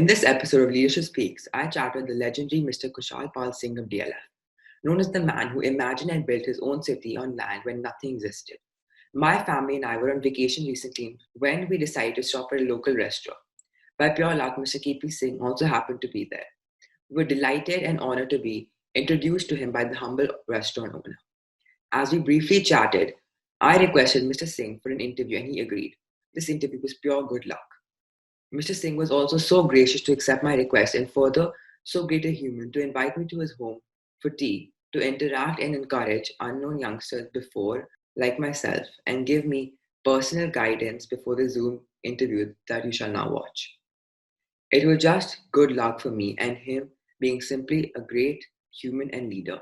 In this episode of Leadership Speaks, I chat with the legendary Mr. Kushal Singh of DLF, known as the man who imagined and built his own city on land when nothing existed. My family and I were on vacation recently when we decided to stop at a local restaurant. By pure luck, Mr. KP Singh also happened to be there. We were delighted and honored to be introduced to him by the humble restaurant owner. As we briefly chatted, I requested Mr. Singh for an interview and he agreed. This interview was pure good luck. Mr. Singh was also so gracious to accept my request and further so great a human to invite me to his home for tea, to interact and encourage unknown youngsters before, like myself, and give me personal guidance before the Zoom interview that you shall now watch. It was just good luck for me and him being simply a great human and leader.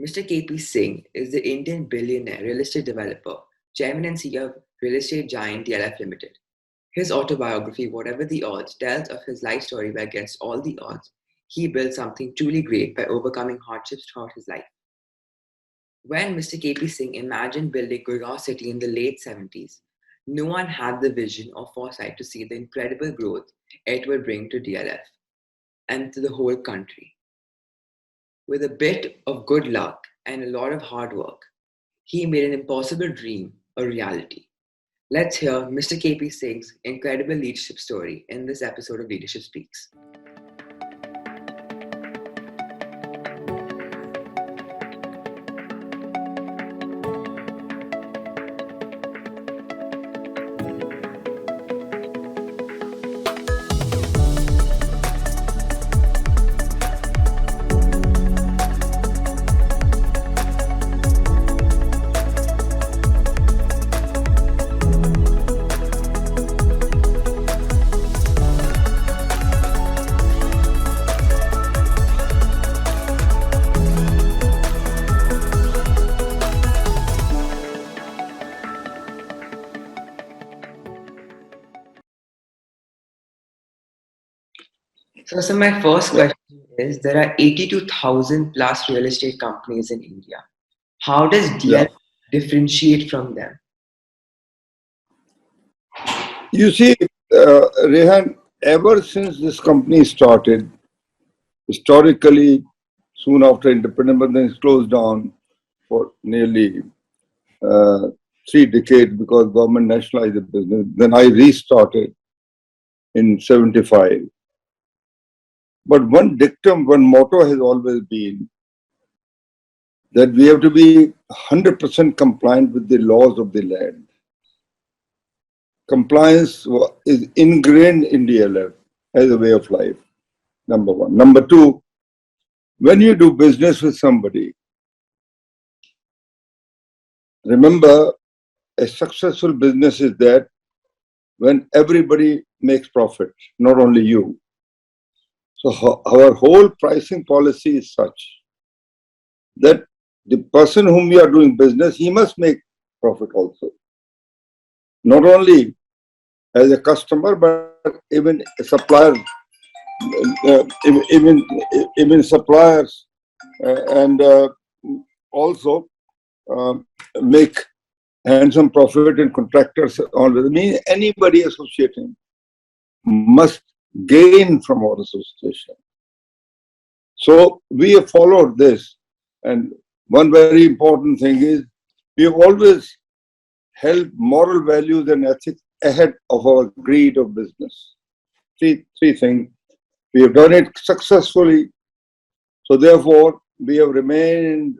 Mr. KP Singh is the Indian billionaire real estate developer, chairman and CEO of real estate giant DLF Limited. His autobiography, Whatever the Odds, tells of his life story where against all the odds, he built something truly great by overcoming hardships throughout his life. When Mr. KP Singh imagined building Gurgaon City in the late 70s, no one had the vision or foresight to see the incredible growth it would bring to DLF and to the whole country. With a bit of good luck and a lot of hard work, he made an impossible dream a reality. Let's hear Mr. KP Singh's incredible leadership story in this episode of Leadership Speaks. So my first question is, there are 82,000 plus real estate companies in India. How does DLF differentiate from them? You see, Rehan, ever since this company started, historically, soon after independence, but then it's closed down for nearly 3 decades because government nationalized the business. Then I restarted in 75. But one dictum, one motto has always been that we have to be 100% compliant with the laws of the land. Compliance is ingrained in DLF as a way of life, number one. Number two, when you do business with somebody, remember, a successful business is that when everybody makes profit, not only you. So our whole pricing policy is such that the person whom we are doing business, he must make profit also. Not only as a customer, but even a supplier, even suppliers, and also make handsome profit, and contractors always. I mean, anybody associating must gain from our association. So we have followed this, and one very important thing is we have always held moral values and ethics ahead of our greed of business. Three things. We have done it successfully, so therefore we have remained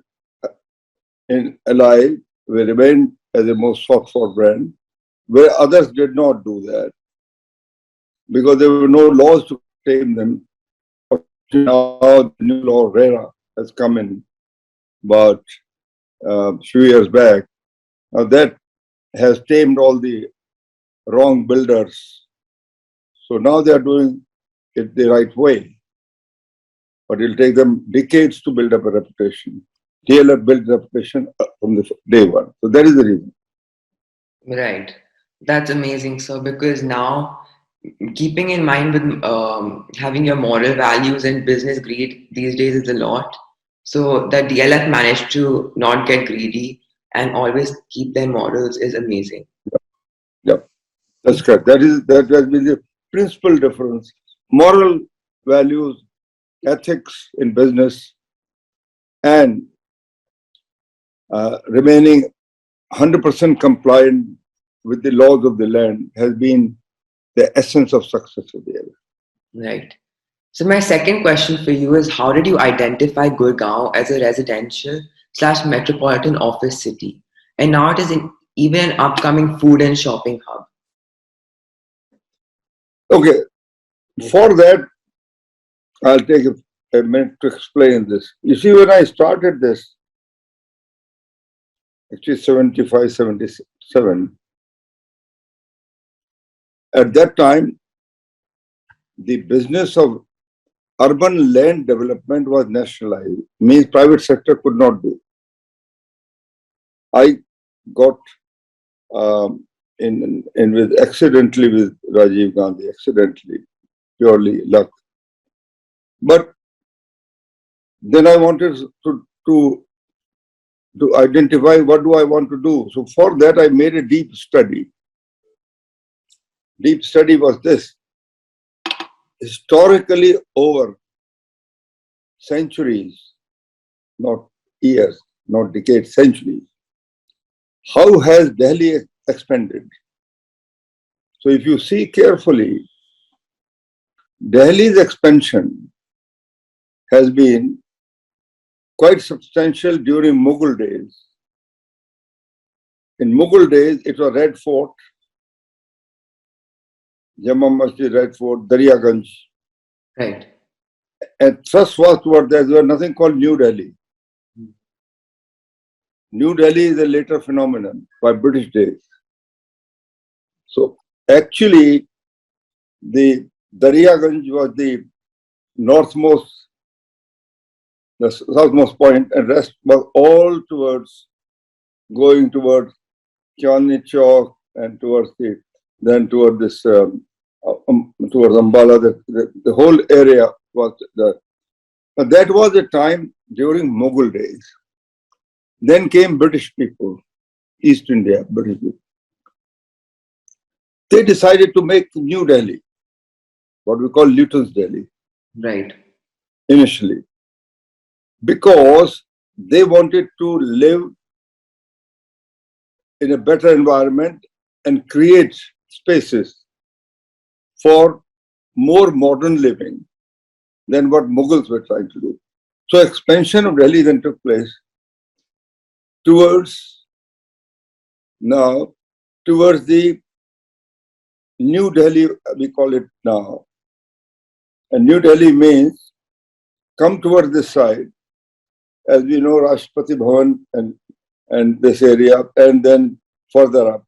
alive. We remained as a most sought-for brand, where others did not do that because there were no laws to tame them. Now the new law RERA has come in about a few years back. Now that has tamed all the wrong builders. So now they are doing it the right way. But it'll take them decades to build up a reputation. DLF built reputation from the day one. So that is the reason. Right. That's amazing, sir, because now keeping in mind with having your moral values and business greed these days is a lot. So that DLF managed to not get greedy and always keep their morals is amazing. Yeah, that's correct. That has been the principal difference moral values, ethics in business, and remaining 100% compliant with the laws of the land has been the essence of success of the area. Right. So my second question for you is, how did you identify Gurgaon as a residential slash metropolitan office city? And now it is even an upcoming food and shopping hub. Okay, for that, I'll take a minute to explain this. You see, when I started this, actually 75, 77, at that time, the business of urban land development was nationalized, means private sector could not do. I got in with accidentally with Rajiv Gandhi, accidentally, purely luck. But then I wanted to identify what do I want to do. So for that, I made a deep study. Deep study was this. Historically, over centuries, not years, not decades, centuries, how has Delhi expanded? So if you see carefully, Delhi's expansion has been quite substantial during Mughal days. In Mughal days, it was Red Fort, Jama Masjid, Red Fort, Daryaganj. Right. And thrust was toward there. There was nothing called New Delhi. New Delhi is a later phenomenon by British days. So actually, the Daryaganj was the northmost, the southmost point, and rest was all towards going towards Chandni Chowk and towards toward this towards Ambala. The whole area was there. But that was a time during Mughal days. Then came British people, East India, British people. They decided to make New Delhi, what we call Luton's Delhi. Right. Initially, because they wanted to live in a better environment and create spaces for more modern living than what Mughals were trying to do. So expansion of Delhi then took place towards the New Delhi, we call it now. And New Delhi means come towards this side, as we know, Rashtrapati Bhavan and this area, and then further up.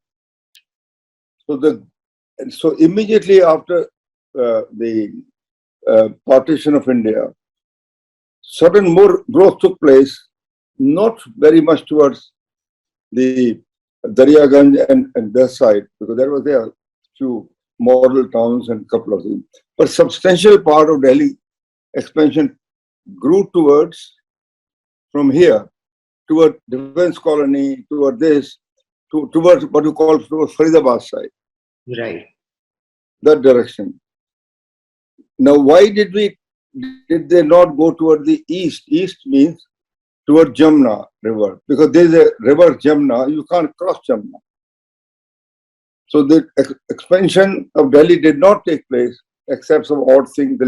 So immediately after the partition of India, certain more growth took place, not very much towards the Daryaganj and that side, because there was there few model towns and a couple of things. But substantial part of Delhi expansion grew towards, from here, toward Defense Colony, toward this, towards what you call towards Faridabad side. Right. That direction. Now, why did they not go toward the east? East means toward Jamna river, because there is a river Jamna, you can't cross Jamna. So the expansion of Delhi did not take place, except some odd thing,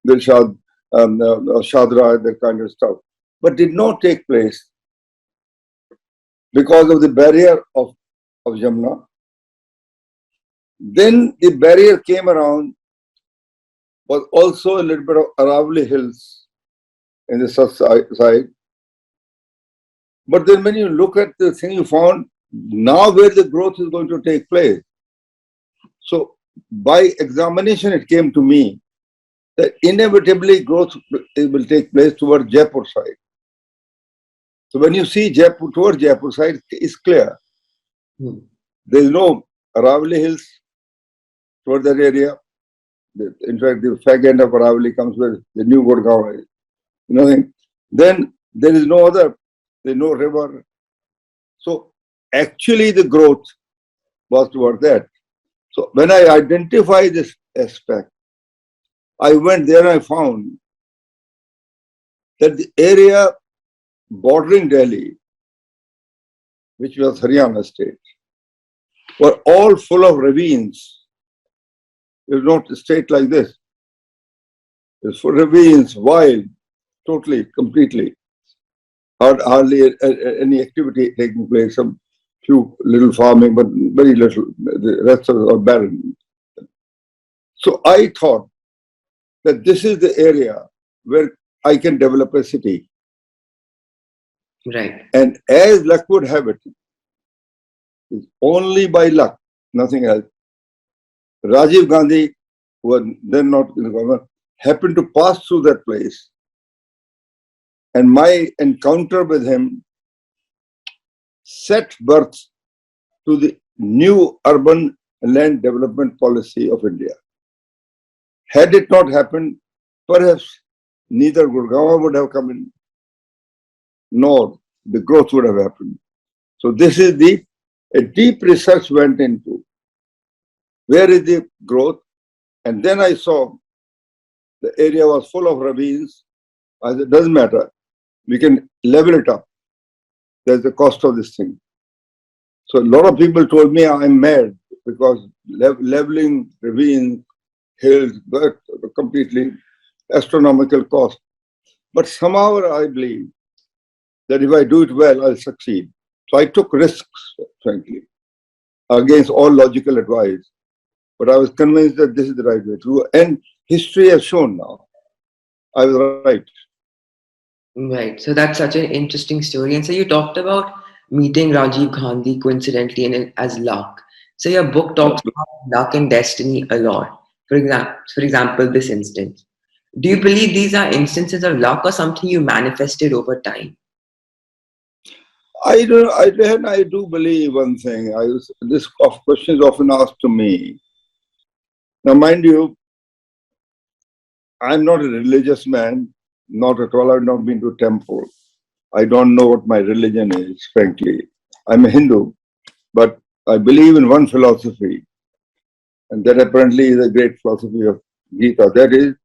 Dilshad, Shadra, that kind of stuff, but did not take place because of the barrier of Jamna. Then the barrier came around, was also a little bit of Aravali Hills in the south side. But then when you look at the thing, you found now where the growth is going to take place. So by examination, it came to me that inevitably growth will take place towards Jaipur side. So when you see Jaipur, towards Jaipur side, it's clear. There is no Aravali Hills toward that area. In fact, the fag end of Aravali comes where the new Gurgaon is. Nothing. Then there is no other, there is no river. So actually the growth was toward that. So when I identify this aspect, I went there and I found that the area bordering Delhi, which was Haryana state, were all full of ravines. It was not a state like this. It was full of ravines, wild, totally, completely. Hardly any activity taking place, some few little farming, but very little. The rest of it are barren. So I thought that this is the area where I can develop a city. Right. And as luck would have it, it's only by luck, nothing else. Rajiv Gandhi, who was then not in the government, happened to pass through that place. And my encounter with him set birth to the new urban land development policy of India. Had it not happened, perhaps neither Gurgaon would have come in, nor the growth would have happened. So this is a deep research went into where is the growth, and then I saw the area was full of ravines. I said, it doesn't matter, we can level it up. There's the cost of this thing. So a lot of people told me I'm mad because leveling ravines, hills, but completely astronomical cost. But somehow I believe that if I do it well, I'll succeed. So I took risks, frankly, against all logical advice. But I was convinced that this is the right way to do. And history has shown now I was right. Right. So that's such an interesting story. And so you talked about meeting Rajiv Gandhi coincidentally and as luck. So your book talks about luck and destiny a lot. For example, this instance. Do you believe these are instances of luck or something you manifested over time? I do believe one thing. This question is often asked to me. Now, mind you, I'm not a religious man, not at all. I've not been to a temple. I don't know what my religion is, frankly. I'm a Hindu, but I believe in one philosophy, and that apparently is a great philosophy of Gita. That is,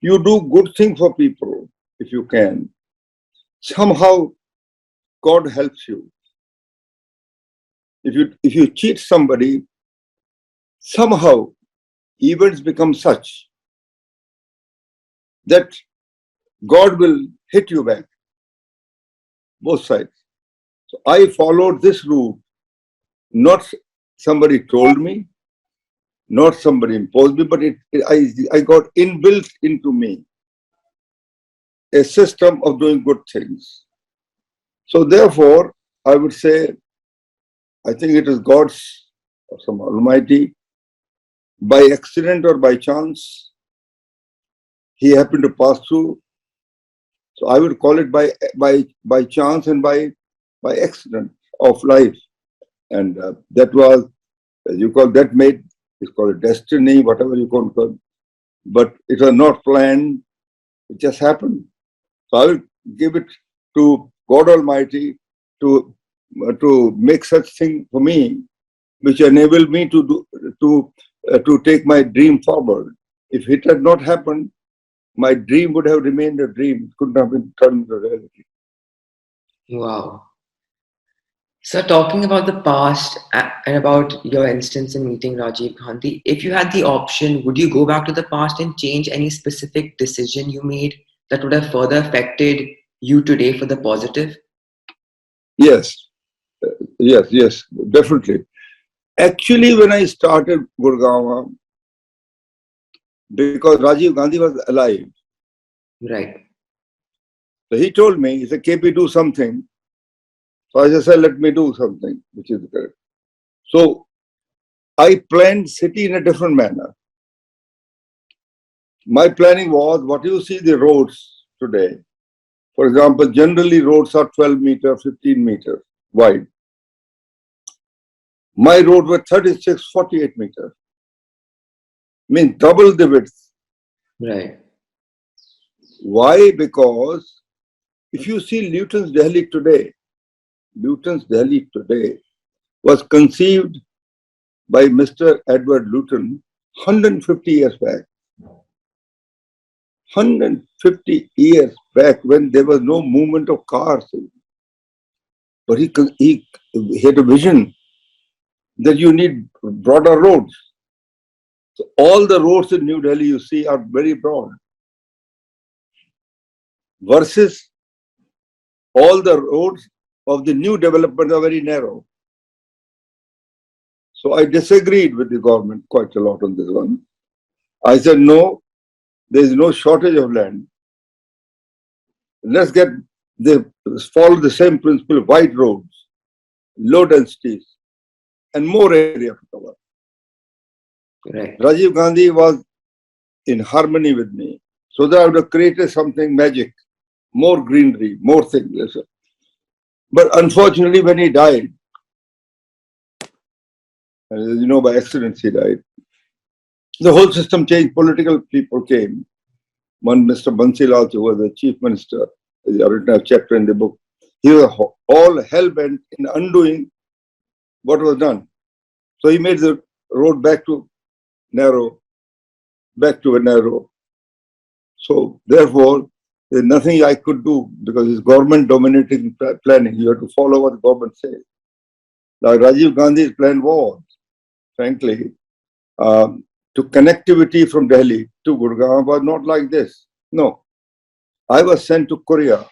you do good things for people if you can. Somehow, God helps you. If you cheat somebody, somehow events become such that God will hit you back, both sides. So I followed this route. Not somebody told me, not somebody imposed me, but I got inbuilt into me a system of doing good things. So therefore, I would say, I think it is God's or some Almighty, by accident or by chance, he happened to pass through. So I would call it by chance and by accident of life. And that was, as you call that made, it's called a destiny, whatever you call it. But it was not planned, it just happened. So I will give it to God Almighty to make such thing for me, which enabled me to take my dream forward. If it had not happened, my dream would have remained a dream. It couldn't have been turned into reality. Wow. So talking about the past and about your instance in meeting Rajiv Gandhi, if you had the option, would you go back to the past and change any specific decision you made that would have further affected you today for the positive? Yes, yes, definitely. Actually, when I started Gurgaon, because Rajiv Gandhi was alive, Right. so he told me, he said, KP, do something. So I just said, let me do something, which is correct. So I planned city in a different manner. My planning was, what you see the roads today, for example, generally roads are 12 meters, 15 meters wide. My road was 36, 48 meters. Means double the width. Right. Why? Because if you see Luton's Delhi today was conceived by Mr. Edward Luton 150 years back. 150 years back when there was no movement of cars. But he had a vision that you need broader roads. So all the roads in New Delhi you see are very broad versus all the roads of the new development are very narrow. So I disagreed with the government quite a lot on this one. I said, no, there is no shortage of land. Let's follow the same principle, wide roads, low densities, and more area to cover. Right. Rajiv Gandhi was in harmony with me. So that I would have created something magic, more greenery, more things. But unfortunately, when he died, as you know, by accident he died, the whole system changed. Political people came. One Mr. Bansilal, who was the chief minister, I written a chapter in the book. He was all hell-bent in undoing what was done. So he made the road back to a narrow. So therefore, there's nothing I could do because it's government dominating planning. You have to follow what the government says. Like Rajiv Gandhi's plan was, frankly, to connectivity from Delhi to Gurgaon was not like this. No. I was sent to Korea,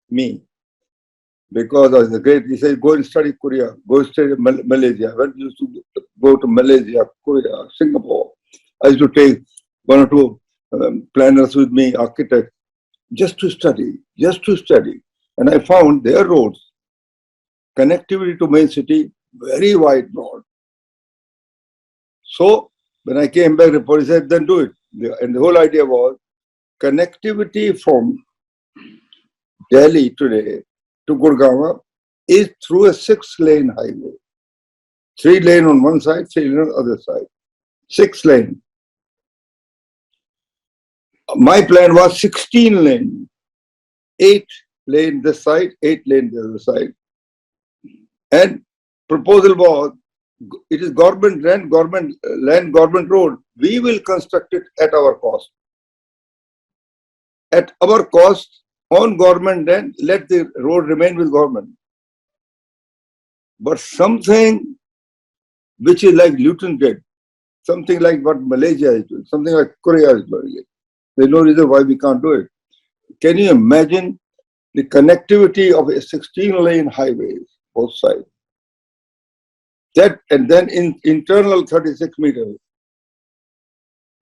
because I was great. He said, go and study Korea, go and study Malaysia. I went used to go to Malaysia, Korea, Singapore. I used to take one or two planners with me, architects, just to study. And I found their roads, connectivity to main city, very wide, broad. So when I came back, the police said, then do it. And the whole idea was connectivity from Delhi today to Gurgaon is through a 6-lane highway. 3 lane on one side, 3 lane on the other side. 6 lane. My plan was 16 lane. 8 lane this side, 8 lane the other side. And proposal was, it is government land, government road. We will construct it at our cost. At our cost, on government land, let the road remain with government. But something which is like Luton did, something like what Malaysia is doing, something like Korea is doing it. There's no reason why we can't do it. Can you imagine the connectivity of a 16-lane highways, both sides? That, and then in internal 36 meters,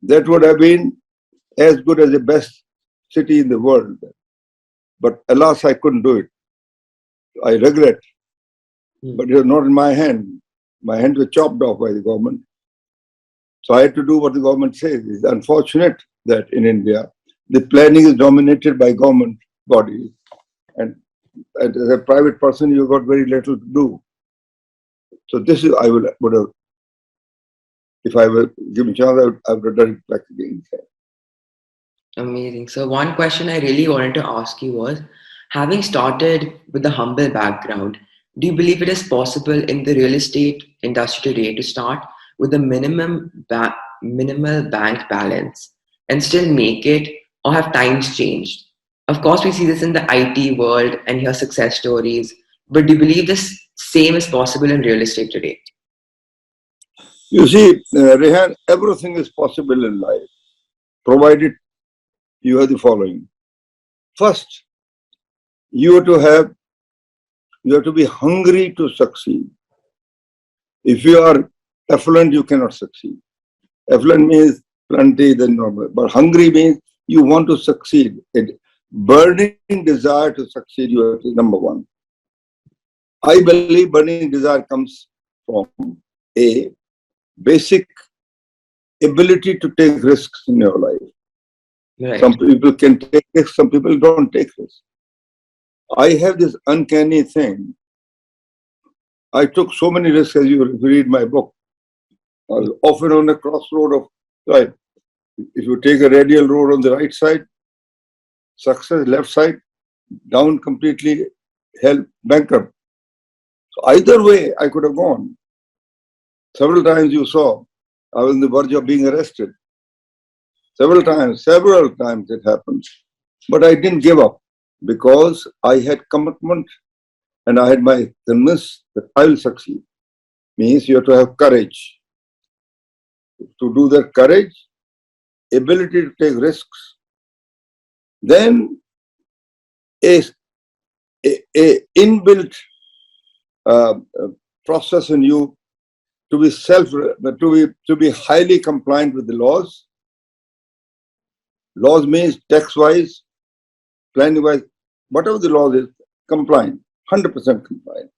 that would have been as good as the best city in the world. But alas, I couldn't do it. I regret. But it was not in my hand. My hands were chopped off by the government. So I had to do what the government says. It's unfortunate that in India, the planning is dominated by government bodies. And as a private person, you've got very little to do. So this is, I would have, if I were given a chance, I would have done it back again. Amazing. So one question I really wanted to ask you was, having started with a humble background, do you believe it is possible in the real estate industry today to start with a minimal bank balance and still make it, or have times changed? Of course, we see this in the IT world and hear success stories, but do you believe this same is possible in real estate today? You see, Rehan, everything is possible in life, provided you have the following. First, you have to be hungry to succeed. If you are affluent, you cannot succeed. Affluent means plenty than normal, but hungry means you want to succeed. A burning desire to succeed, you are number one. I believe burning desire comes from a basic ability to take risks in your life. Right. Some people can take risks, some people don't take risks. I have this uncanny thing. I took so many risks, as you read my book. I was often on a crossroad of right. If you take a radial road on the right side, success, left side, down completely, hell, bankrupt. So either way, I could have gone. Several times you saw, I was on the verge of being arrested. Several times it happened. But I didn't give up because I had commitment and I had my convinced that I will succeed. Means you have to have courage. To do that courage, ability to take risks, then a, a inbuilt uh, uh, process in you to be highly compliant with the laws. Laws means tax-wise, planning-wise, whatever the law is, compliant, 100% compliant.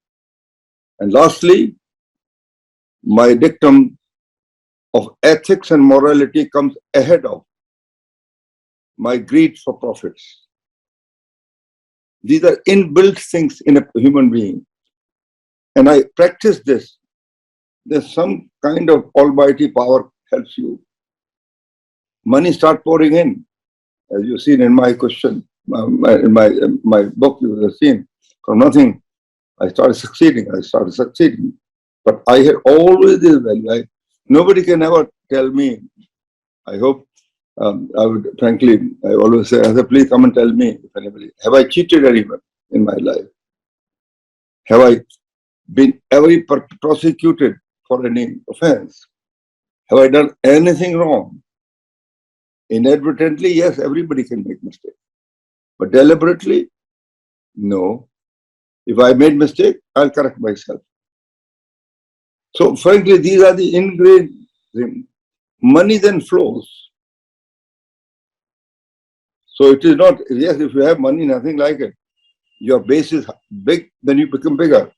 And lastly, my dictum of ethics and morality comes ahead of my greed for profits. These are inbuilt things in a human being. And I practice this. There's some kind of almighty power helps you. Money start pouring in, as you've seen in my question, in my book, you have seen. From nothing, I started succeeding. But I had always this value. Nobody can ever tell me. I hope I would, frankly, I always say, please come and tell me if anybody, have I cheated anyone in my life? Have I been ever prosecuted for any offense? Have I done anything wrong? Inadvertently, yes, everybody can make mistakes. But deliberately, no. If I made mistake, I'll correct myself. So frankly, these are the ingrained things. Money then flows. So it is not, yes, if you have money, nothing like it. Your base is big, then you become bigger.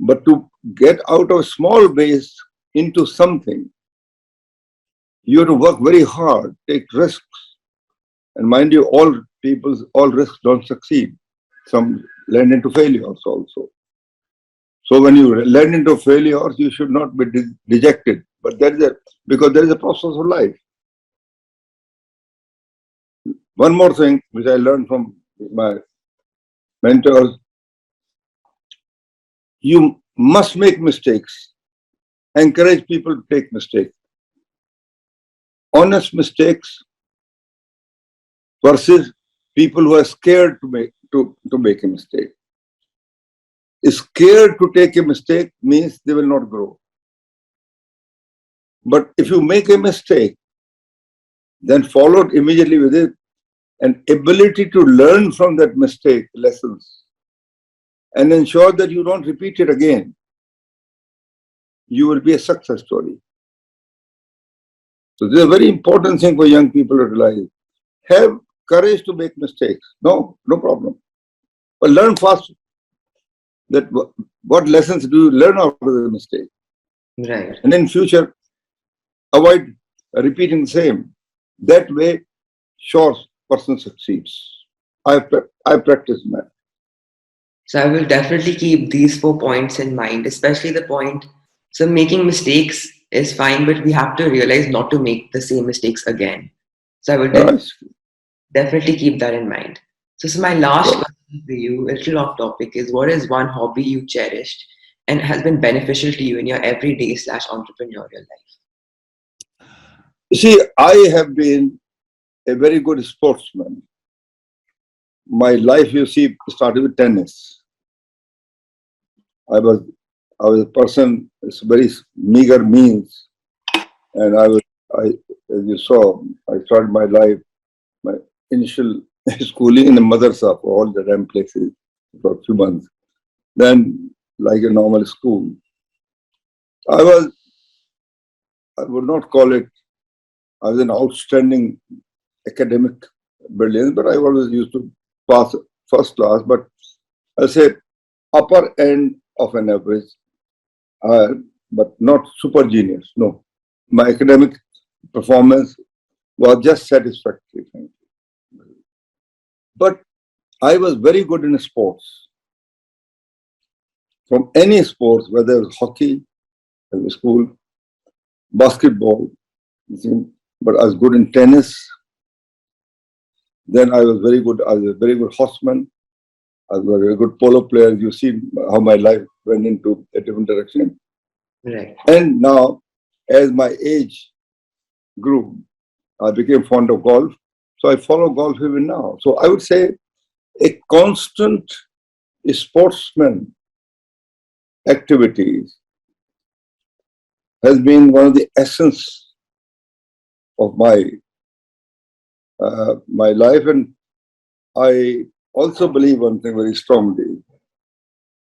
But to get out of small base into something, you have to work very hard, take risks. And mind you, all risks don't succeed. Some land into failures also. So when you land into failures, you should not be dejected. But because there is a process of life. One more thing which I learned from my mentors, you must make mistakes. Encourage people to take mistakes. Honest mistakes versus people who are scared to make a mistake. Scared to take a mistake means they will not grow. But if you make a mistake, then followed immediately with it, an ability to learn from that mistake lessons and ensure that you don't repeat it again, you will be a success story. So this is a very important thing for young people to realize. Have courage to make mistakes. No problem. But learn fast that what lessons do you learn out of the mistake. Right. And in future, avoid repeating the same. That way, sure, person succeeds. I practice that. So I will definitely keep these 4 points in mind, especially the point. So making mistakes is fine, but we have to realize not to make the same mistakes again. So I will definitely keep that in mind. So my last question for you, a little off topic, is what is one hobby you cherished and has been beneficial to you in your everyday / entrepreneurial life? You see, I have been a very good sportsman. My life, you see, started with tennis. I was a person with very meager means, and as you saw, I started my life, my initial schooling in the madrasa for all the damn places for a few months. Then, like a normal school, I would not call it, I was an outstanding academic brilliance, but I always used to pass first class, but I say upper end of an average, but not super genius. No, my academic performance was just satisfactory. But I was very good in sports. From any sports, whether it was hockey, in school, basketball, but I was good in tennis. Then I was very good. I was a very good horseman. I was a very good polo player. You see how my life went into a different direction. Right. And now, as my age grew, I became fond of golf. So I follow golf even now. So I would say a constant sportsman activities has been one of the essence of my life. And I also believe one thing very strongly,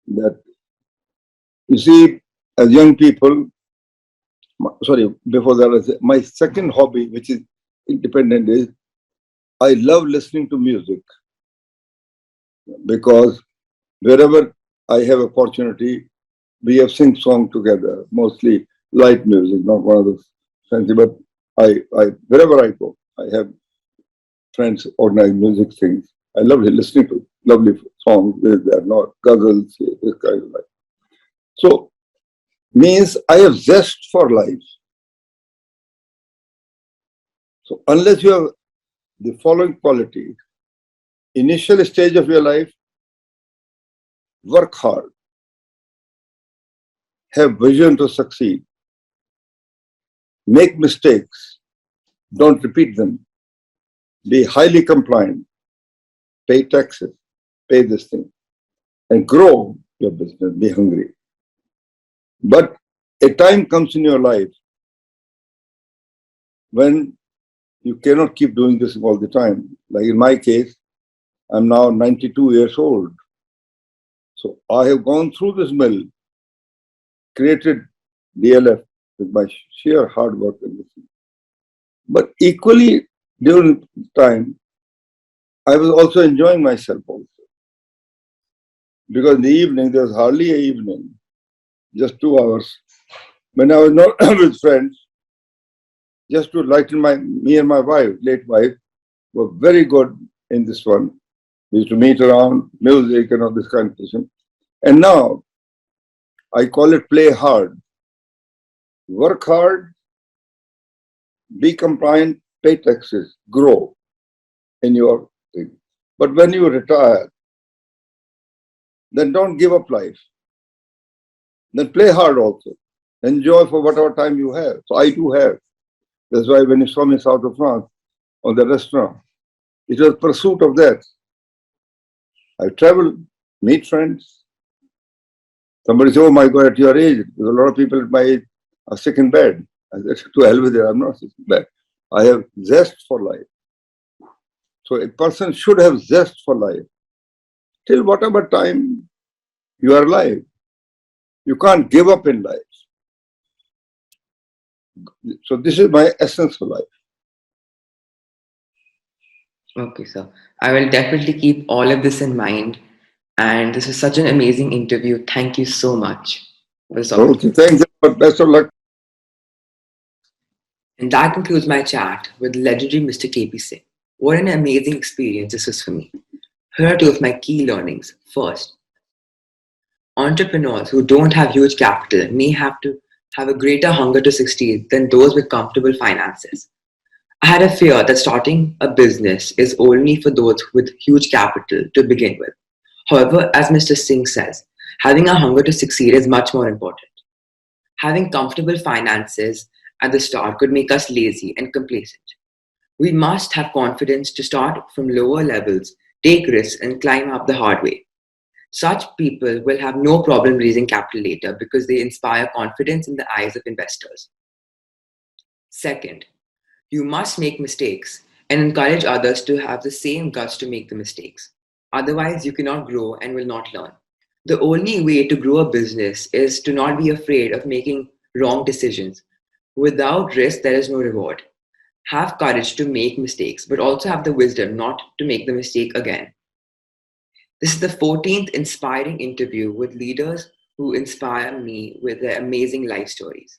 that you see, as young people, sorry, before that, my second hobby, which is independent, is I love listening to music, because wherever I have opportunity, we have sing song together, mostly light music, not one of those fancy, but I wherever I go, I have friends organize music things. I love listening to lovely songs. They're not ghazals, this kind of life. So means I have zest for life. So unless you have the following qualities, initial stage of your life, work hard, have vision to succeed, make mistakes, don't repeat them, be highly compliant, pay taxes, pay this thing, and grow your business, be hungry. But a time comes in your life when you cannot keep doing this all the time. Like in my case, I'm now 92 years old. So I have gone through this mill, created DLF with my sheer hard work and this. But equally during time, I was also enjoying myself also. Because in the evening, there was hardly an evening, just 2 hours. When I was not with friends, just to lighten me and my wife, late wife, were very good in this one. We used to meet around music and all this kind of thing. And now, I call it play hard. Work hard, be compliant, pay taxes, grow in your thing. But when you retire, then don't give up life. Then play hard also. Enjoy for whatever time you have. So I do have. That's why when you saw me south of France on the restaurant, it was pursuit of that. I travel, meet friends. Somebody said, oh my God, at your age, there's a lot of people at my age are sick in bed. I said, to hell with it, I'm not sick in bed. I have zest for life. So a person should have zest for life till whatever time you are alive. You can't give up in life. So this is my essence for life. Okay, sir. I will definitely keep all of this in mind. And this was such an amazing interview. Thank you so much for this Okay, opportunity. thanks. Best of luck. And that concludes my chat with legendary Mr. KP Singh. What an amazing experience this was for me. Here are two of my key learnings. First, entrepreneurs who don't have huge capital may have to have a greater hunger to succeed than those with comfortable finances. I had a fear that starting a business is only for those with huge capital to begin with. However, as Mr. Singh says, having a hunger to succeed is much more important. Having comfortable finances at the start could make us lazy and complacent. We must have confidence to start from lower levels, take risks, and climb up the hard way. Such people will have no problem raising capital later because they inspire confidence in the eyes of investors. Second, you must make mistakes and encourage others to have the same guts to make the mistakes. Otherwise, you cannot grow and will not learn. The only way to grow a business is to not be afraid of making wrong decisions. Without risk, there is no reward. Have courage to make mistakes, but also have the wisdom not to make the mistake again. This is the 14th inspiring interview with leaders who inspire me with their amazing life stories.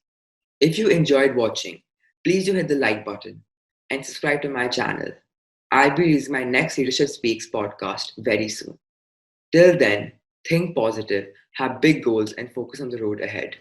If you enjoyed watching, please do hit the like button and subscribe to my channel. I'll be releasing my next Leadership Speaks podcast very soon. Till then, think positive, have big goals, and focus on the road ahead.